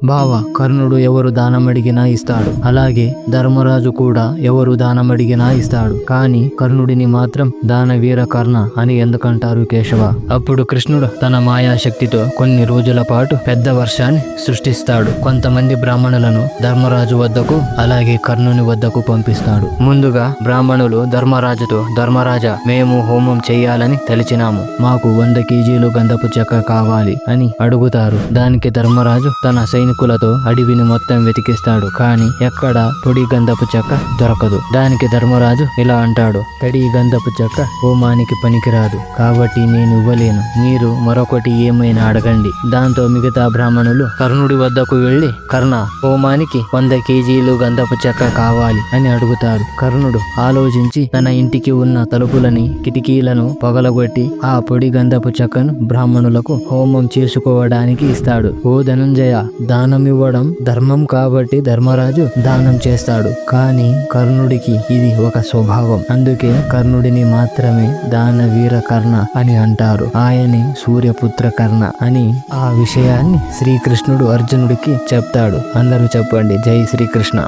బావా, కర్ణుడు ఎవరు దానమడిగినా ఇస్తాడు. అలాగే ధర్మరాజు కూడా ఎవరు దానమడిగినా ఇస్తాడు. కానీ కర్ణుడిని మాత్రం దానవీర కర్ణ అని ఎందుకంటారు కేశవ? అప్పుడు కృష్ణుడు తన మాయాశక్తితో కొన్ని రోజుల పాటు పెద్ద వర్షాన్ని సృష్టిస్తాడు. కొంతమంది బ్రాహ్మణులను ధర్మరాజు వద్దకు అలాగే కర్ణుని వద్దకు పంపిస్తాడు. ముందుగా బ్రాహ్మణులు ధర్మరాజుతో, ధర్మరాజా, మేము హోమం చెయ్యాలని తలిచినాము, మాకు 100 కేజీలు గంధపు చెక్క కావాలి అని అడుగుతారు. దానికి ధర్మరాజు తన సైనికులతో అడవిని మొత్తం వెతికిస్తాడు. కానీ ఎక్కడ పొడి గంధపు చెక్క దొరకదు. దానికి ధర్మరాజు ఇలా అంటాడు, తడి గంధపు చెక్క హోమానికి పనికిరాదు, కాబట్టి నేను ఇవ్వలేను, మీరు మరొకటి ఏమైనా అడగండి. దాంతో మిగతా బ్రాహ్మణులు కర్ణుడి వద్దకు వెళ్లి, కర్ణ, హోమానికి 100 కేజీలు గంధపు చెక్క కావాలి అని అడుగుతారు. కర్ణుడు ఆలోచించి తన ఇంటికి ఉన్న తలుపులని, కిటికీలను పగలగొట్టి ఆ పొడి గంధపు చెక్కను బ్రాహ్మణులకు హోమం చేసుకోవడానికి ఇస్తాడు. ఓ ధనంజయ, దానం ఇవ్వడం ధర్మం కాబట్టి ధర్మరాజు దానం చేస్తాడు. కానీ కర్ణుడికి ఇది ఒక స్వభావం. అందుకే కర్ణుడిని మాత్రమే దానవీర కర్ణ అని అంటారు. ఆయనే సూర్యపుత్ర కర్ణ అని ఆ విషయాన్ని శ్రీకృష్ణుడు అర్జునుడికి చెప్తాడు. అందరూ చెప్పండి, జై శ్రీకృష్ణ.